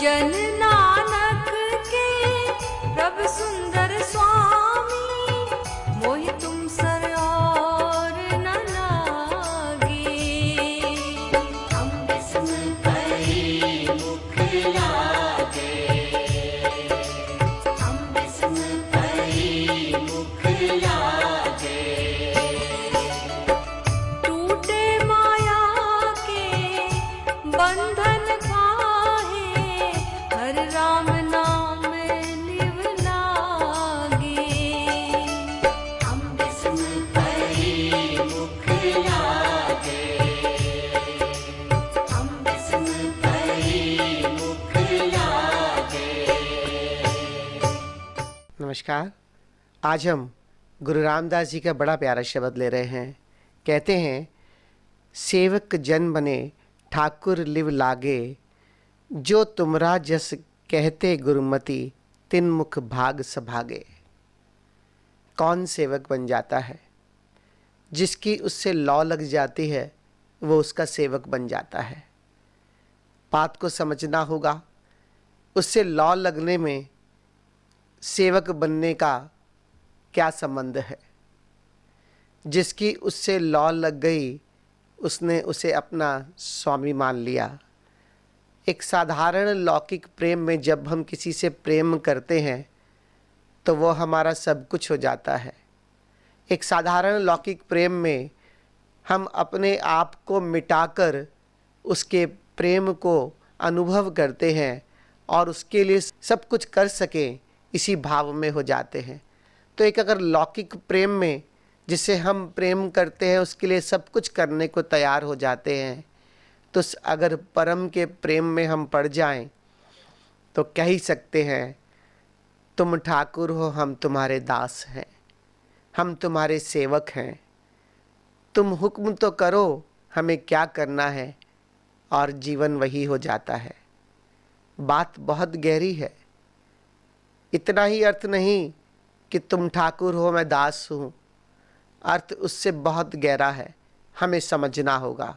जन नानक के प्रभु सुंदर स्वामी, मोहि तुम सर और न लागे। हम बिस्म परी मुख लागे, हम बिस्म परी मुख लागे। टूटे माया के बंधन काहे, हर राम नाम लिव लागे। हम बिस्म परी मुख लागे, हम बिस्म परी मुख लागे। नमस्कार। आज हम गुरु रामदास जी का बड़ा प्यारा शब्द ले रहे हैं। कहते हैं, सेवक जन बने ठाकुर लिव लागे, जो तुमरा जस कहते गुरुमति, तिन मुख भाग सभागे। कौन सेवक बन जाता है? जिसकी उससे लौ लग जाती है वो उसका सेवक बन जाता है। बात को समझना होगा। उससे लौ लगने में सेवक बनने का क्या संबंध है? जिसकी उससे लौ लग गई उसने उसे अपना स्वामी मान लिया। एक साधारण लौकिक प्रेम में जब हम किसी से प्रेम करते हैं तो वो हमारा सब कुछ हो जाता है। एक साधारण लौकिक प्रेम में हम अपने आप को मिटाकर उसके प्रेम को अनुभव करते हैं और उसके लिए सब कुछ कर सकें इसी भाव में हो जाते हैं। तो एक अगर लौकिक प्रेम में जिसे हम प्रेम करते हैं उसके लिए सब कुछ करने को तैयार हो जाते हैं, तो अगर परम के प्रेम में हम पड़ जाएं तो कह ही सकते हैं, तुम ठाकुर हो हम तुम्हारे दास हैं, हम तुम्हारे सेवक हैं, तुम हुक्म तो करो हमें क्या करना है, और जीवन वही हो जाता है। बात बहुत गहरी है। इतना ही अर्थ नहीं कि तुम ठाकुर हो मैं दास हूँ, अर्थ उससे बहुत गहरा है, हमें समझना होगा।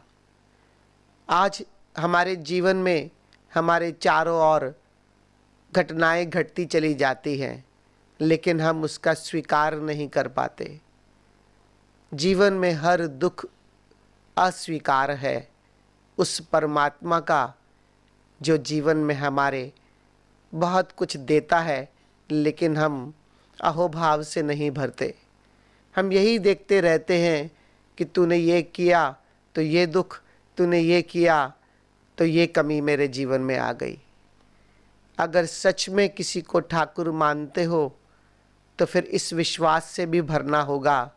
आज हमारे जीवन में हमारे चारों ओर घटनाएं घटती चली जाती हैं, लेकिन हम उसका स्वीकार नहीं कर पाते। जीवन में हर दुख अस्वीकार है उस परमात्मा का जो जीवन में हमारे बहुत कुछ देता है, लेकिन हम अहोभाव से नहीं भरते। हम यही देखते रहते हैं कि तूने ये किया तो ये दुख, तूने ये किया तो ये कमी मेरे जीवन में आ गई। अगर सच में किसी को ठाकुर मानते हो तो फिर इस विश्वास से भी भरना होगा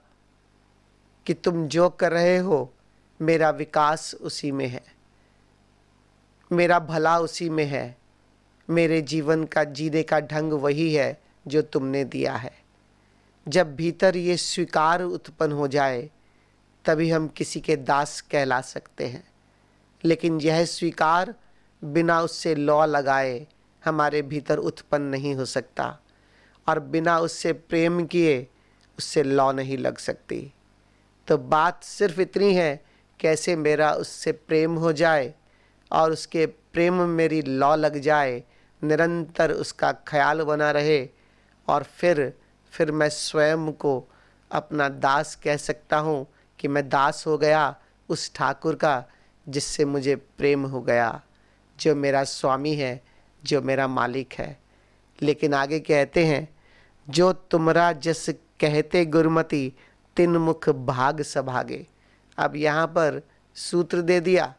कि तुम जो कर रहे हो मेरा विकास उसी में है, मेरा भला उसी में है, मेरे जीवन का जीने का ढंग वही है जो तुमने दिया है। जब भीतर ये स्वीकार उत्पन्न हो जाए तभी हम किसी के दास कहला सकते हैं। लेकिन यह स्वीकार बिना उससे लौ लगाए हमारे भीतर उत्पन्न नहीं हो सकता, और बिना उससे प्रेम किए उससे लौ नहीं लग सकती। तो बात सिर्फ इतनी है, कैसे मेरा उससे प्रेम हो जाए और उसके प्रेम में मेरी लौ लग जाए, निरंतर उसका ख्याल बना रहे, और फिर मैं स्वयं को अपना दास कह सकता हूँ कि मैं दास हो गया उस ठाकुर का जिससे मुझे प्रेम हो गया, जो मेरा स्वामी है, जो मेरा मालिक है। लेकिन आगे कहते हैं, जो तुमरा जस कहते गुरुमति, तिन मुख भाग सभागे। अब यहाँ पर सूत्र दे दिया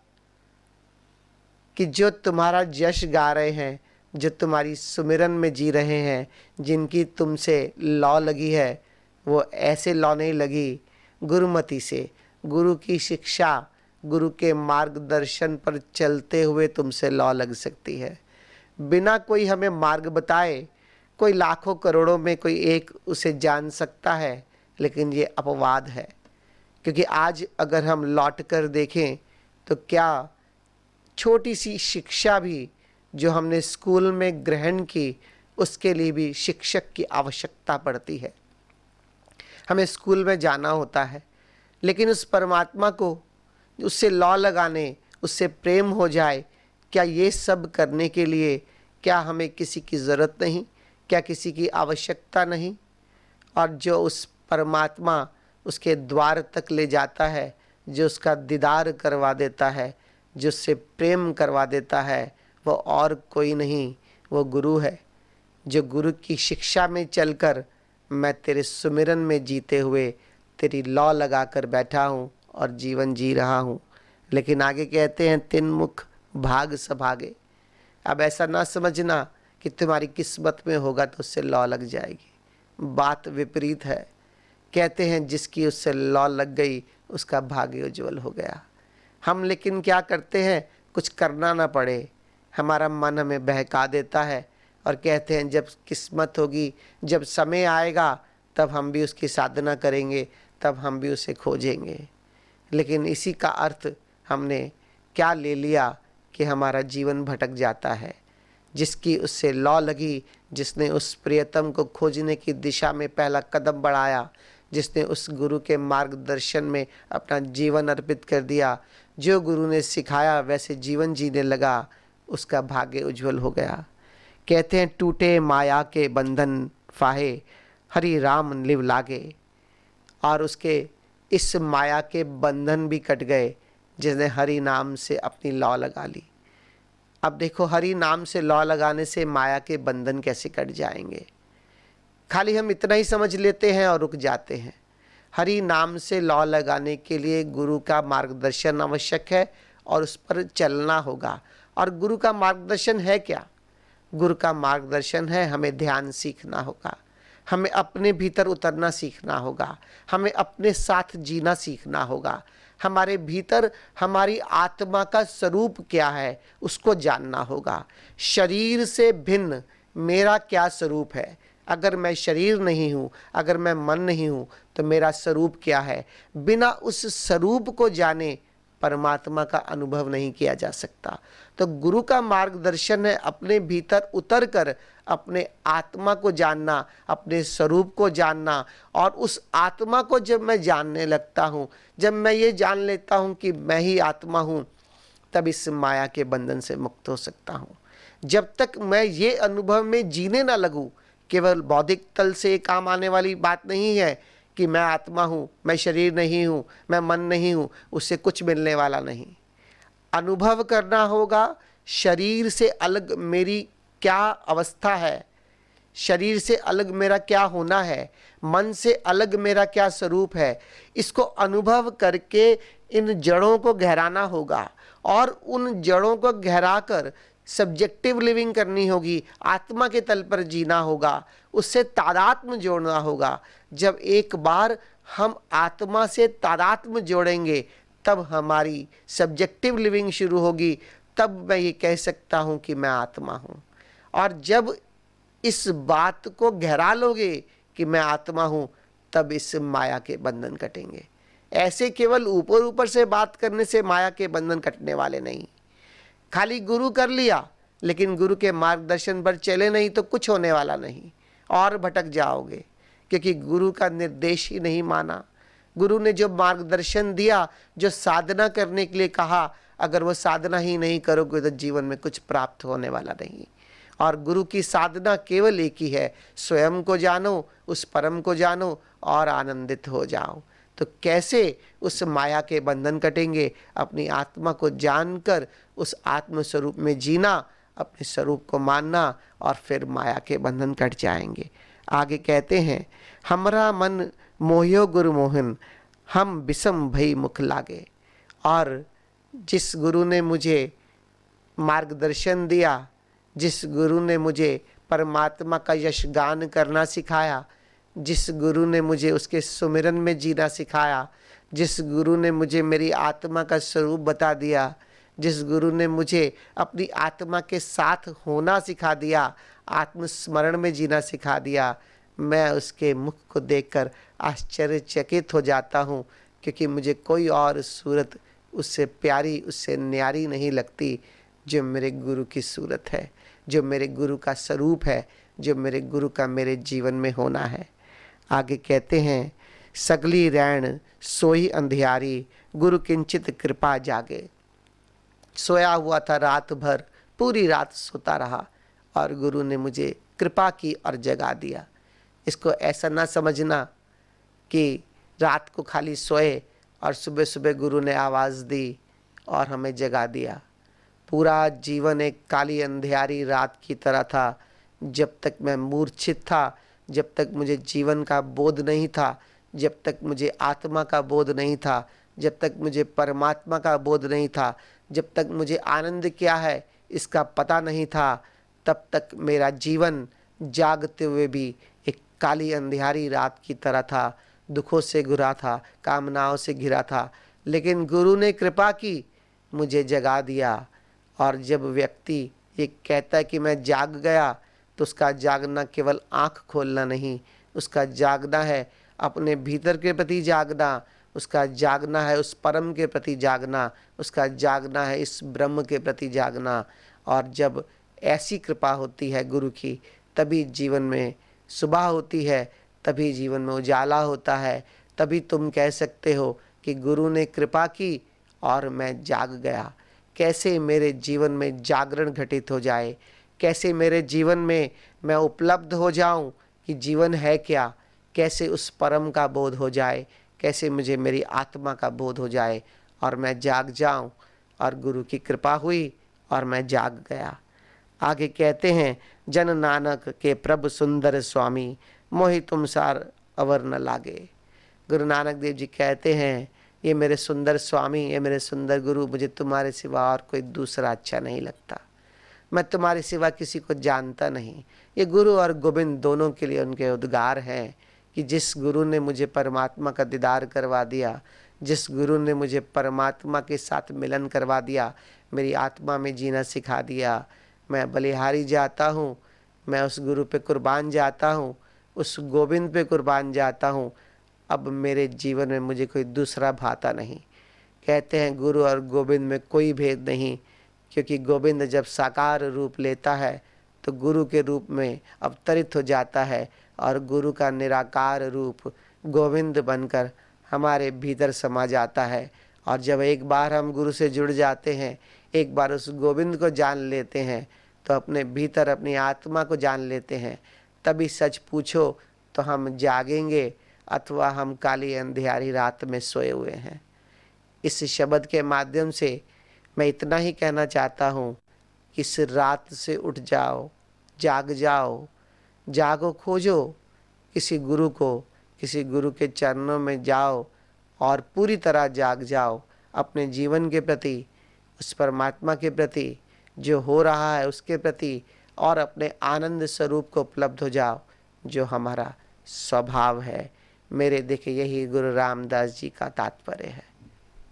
कि जो तुम्हारा यश गा रहे हैं, जो तुम्हारी सुमिरन में जी रहे हैं, जिनकी तुमसे लौ लगी है, वो ऐसे लौ नहीं लगी गुरुमति से। गुरु की शिक्षा, गुरु के मार्गदर्शन पर चलते हुए तुमसे लौ लग सकती है। बिना कोई हमें मार्ग बताए कोई लाखों करोड़ों में कोई एक उसे जान सकता है, लेकिन ये अपवाद है। क्योंकि आज अगर हम लौट कर देखें तो क्या छोटी सी शिक्षा भी जो हमने स्कूल में ग्रहण की, उसके लिए भी शिक्षक की आवश्यकता पड़ती है। हमें स्कूल में जाना होता है, लेकिन उस परमात्मा को उससे लौ लगाने, उससे प्रेम हो जाए, क्या ये सब करने के लिए क्या हमें किसी की ज़रूरत नहीं? क्या किसी की आवश्यकता नहीं? और जो उस परमात्मा उसके द्वार तक ले जाता है, जो उसका दीदार करवा देता है, जो उससे प्रेम करवा देता है, वो और कोई नहीं, वो गुरु है। जो गुरु की शिक्षा में चलकर मैं तेरे सुमिरन में जीते हुए तेरी लौ लगा कर बैठा हूँ और जीवन जी रहा हूँ। लेकिन आगे कहते हैं, तिन मुख भाग सभागे। अब ऐसा ना समझना कि तुम्हारी किस्मत में होगा तो उससे लौ लग जाएगी। बात विपरीत है। कहते हैं जिसकी उससे लौ लग गई उसका भाग्य उज्जवल हो गया। हम लेकिन क्या करते हैं, कुछ करना ना पड़े, हमारा मन हमें बहका देता है और कहते हैं जब किस्मत होगी, जब समय आएगा तब हम भी उसकी साधना करेंगे, तब हम भी उसे खोजेंगे। लेकिन इसी का अर्थ हमने क्या ले लिया कि हमारा जीवन भटक जाता है। जिसकी उससे लौ लगी, जिसने उस प्रियतम को खोजने की दिशा में पहला कदम बढ़ाया, जिसने उस गुरु के मार्गदर्शन में अपना जीवन अर्पित कर दिया, जो गुरु ने सिखाया वैसे जीवन जीने लगा, उसका भाग्य उज्जवल हो गया। कहते हैं टूटे माया के बंधन फाहे, हरि राम लिव लागे। और उसके इस माया के बंधन भी कट गए जिसने हरि नाम से अपनी लौ लगा ली। अब देखो, हरि नाम से लौ लगाने से माया के बंधन कैसे कट जाएंगे। खाली हम इतना ही समझ लेते हैं और रुक जाते हैं। हरि नाम से लौ लगाने के लिए गुरु का मार्गदर्शन आवश्यक है और उस पर चलना होगा। और गुरु का मार्गदर्शन है क्या? गुरु का मार्गदर्शन है हमें ध्यान सीखना होगा, हमें अपने भीतर उतरना सीखना होगा, हमें अपने साथ जीना सीखना होगा, हमारे भीतर हमारी आत्मा का स्वरूप क्या है उसको जानना होगा। शरीर से भिन्न मेरा क्या स्वरूप है? अगर मैं शरीर नहीं हूँ, अगर मैं मन नहीं हूँ, तो मेरा स्वरूप क्या है? बिना उस स्वरूप को जाने परमात्मा का अनुभव नहीं किया जा सकता। तो गुरु का मार्गदर्शन है अपने भीतर उतर कर अपने आत्मा को जानना, अपने स्वरूप को जानना। और उस आत्मा को जब मैं जानने लगता हूँ, जब मैं ये जान लेता हूँ कि मैं ही आत्मा हूँ, तब इस माया के बंधन से मुक्त हो सकता हूँ। जब तक मैं ये अनुभव में जीने ना लगूँ, केवल बौद्धिक तल से काम आने वाली बात नहीं है कि मैं आत्मा हूँ, मैं शरीर नहीं हूँ, मैं मन नहीं हूँ, उससे कुछ मिलने वाला नहीं। अनुभव करना होगा शरीर से अलग मेरी क्या अवस्था है, शरीर से अलग मेरा क्या होना है, मन से अलग मेरा क्या स्वरूप है। इसको अनुभव करके इन जड़ों को गहराना होगा और उन जड़ों को गहराकर सब्जेक्टिव लिविंग करनी होगी, आत्मा के तल पर जीना होगा, उससे तादात्म्य जोड़ना होगा। जब एक बार हम आत्मा से तादात्म्य जोड़ेंगे तब हमारी सब्जेक्टिव लिविंग शुरू होगी, तब मैं ये कह सकता हूँ कि मैं आत्मा हूँ। और जब इस बात को गहरा लोगे कि मैं आत्मा हूँ, तब इस माया के बंधन कटेंगे। ऐसे केवल ऊपर ऊपर से बात करने से माया के बंधन कटने वाले नहीं। खाली गुरु कर लिया लेकिन गुरु के मार्गदर्शन पर चले नहीं तो कुछ होने वाला नहीं, और भटक जाओगे, क्योंकि गुरु का निर्देश ही नहीं माना। गुरु ने जो मार्गदर्शन दिया, जो साधना करने के लिए कहा, अगर वो साधना ही नहीं करोगे तो जीवन में कुछ प्राप्त होने वाला नहीं। और गुरु की साधना केवल एक ही है, स्वयं को जानो, उस परम को जानो और आनंदित हो जाओ। तो कैसे उस माया के बंधन कटेंगे? अपनी आत्मा को जानकर उस आत्म स्वरूप में जीना, अपने स्वरूप को मानना, और फिर माया के बंधन कट जाएंगे। आगे कहते हैं, हमरा मन मोहियो गुरु मोहन, हम बिसम भई मुख लागे। और जिस गुरु ने मुझे मार्गदर्शन दिया, जिस गुरु ने मुझे परमात्मा का यश गान करना सिखाया, जिस गुरु ने मुझे उसके सुमिरन में जीना सिखाया, जिस गुरु ने मुझे मेरी आत्मा का स्वरूप बता दिया, जिस गुरु ने मुझे अपनी आत्मा के साथ होना सिखा दिया, आत्मस्मरण में जीना सिखा दिया, मैं उसके मुख को देखकर आश्चर्यचकित हो जाता हूँ, क्योंकि मुझे कोई और सूरत उससे प्यारी, उससे न्यारी नहीं लगती जो मेरे गुरु की सूरत है, जो मेरे गुरु का स्वरूप है, जो मेरे गुरु का मेरे जीवन में होना है। आगे कहते हैं, सगली रैन सोई अंधियारी, गुरु किंचित कृपा जागे। सोया हुआ था रात भर, पूरी रात सोता रहा और गुरु ने मुझे कृपा की और जगा दिया। इसको ऐसा ना समझना कि रात को खाली सोए और सुबह सुबह गुरु ने आवाज़ दी और हमें जगा दिया। पूरा जीवन एक काली अंधियारी रात की तरह था। जब तक मैं मूर्छित था, जब तक मुझे जीवन का बोध नहीं था, जब तक मुझे आत्मा का बोध नहीं था, जब तक मुझे परमात्मा का बोध नहीं था, जब तक मुझे आनंद क्या है इसका पता नहीं था, तब तक मेरा जीवन जागते हुए भी एक काली अंधियारी रात की तरह था, दुखों से घिरा था, कामनाओं से घिरा था। लेकिन गुरु ने कृपा की, मुझे जगा दिया। और जब व्यक्ति ये कहता है कि मैं जाग गया, तो उसका जागना केवल आँख खोलना नहीं, उसका जागना है अपने भीतर के प्रति जागना, उसका जागना है उस परम के प्रति जागना, उसका जागना है इस ब्रह्म के प्रति जागना। और जब ऐसी कृपा होती है गुरु की, तभी जीवन में सुबह होती है, तभी जीवन में उजाला होता है। तभी तुम कह सकते हो कि गुरु ने कृपा की और मैं जाग गया। कैसे मेरे जीवन में जागरण घटित हो जाए, कैसे मेरे जीवन में मैं उपलब्ध हो जाऊं कि जीवन है क्या, कैसे उस परम का बोध हो जाए, कैसे मुझे मेरी आत्मा का बोध हो जाए और मैं जाग जाऊं। और गुरु की कृपा हुई और मैं जाग गया। आगे कहते हैं, जन नानक के प्रभु सुंदर स्वामी, मोहि तुम सार अवर न लागे। गुरु नानक देव जी कहते हैं, ये मेरे सुंदर स्वामी, ये मेरे सुंदर गुरु, मुझे तुम्हारे सिवा और कोई दूसरा अच्छा नहीं लगता। मैं तुम्हारे सिवा किसी को जानता नहीं। ये गुरु और गोविंद दोनों के लिए उनके उद्गार हैं कि जिस गुरु ने मुझे परमात्मा का दीदार करवा दिया, जिस गुरु ने मुझे परमात्मा के साथ मिलन करवा दिया, मेरी आत्मा में जीना सिखा दिया, मैं बलिहारी जाता हूँ, मैं उस गुरु पे कुर्बान जाता हूँ, उस गोविंद पे कुर्बान जाता हूँ। अब मेरे जीवन में मुझे कोई दूसरा भाता नहीं। कहते हैं गुरु और गोविंद में कोई भेद नहीं, क्योंकि गोविंद जब साकार रूप लेता है तो गुरु के रूप में अवतरित हो जाता है और गुरु का निराकार रूप गोविंद बनकर हमारे भीतर समा जाता है। और जब एक बार हम गुरु से जुड़ जाते हैं, एक बार उस गोविंद को जान लेते हैं, तो अपने भीतर अपनी आत्मा को जान लेते हैं। तभी सच पूछो तो हम जागेंगे अथवा हम काली अंधियारी रात में सोए हुए हैं। इस शब्द के माध्यम से मैं इतना ही कहना चाहता हूँ कि इस रात से उठ जाओ, जाग जाओ, जागो, खोजो किसी गुरु को, किसी गुरु के चरणों में जाओ और पूरी तरह जाग जाओ अपने जीवन के प्रति, उस परमात्मा के प्रति जो हो रहा है उसके प्रति, और अपने आनंद स्वरूप को उपलब्ध हो जाओ जो हमारा स्वभाव है। मेरे देखे यही गुरु रामदास जी का तात्पर्य है।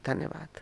धन्यवाद।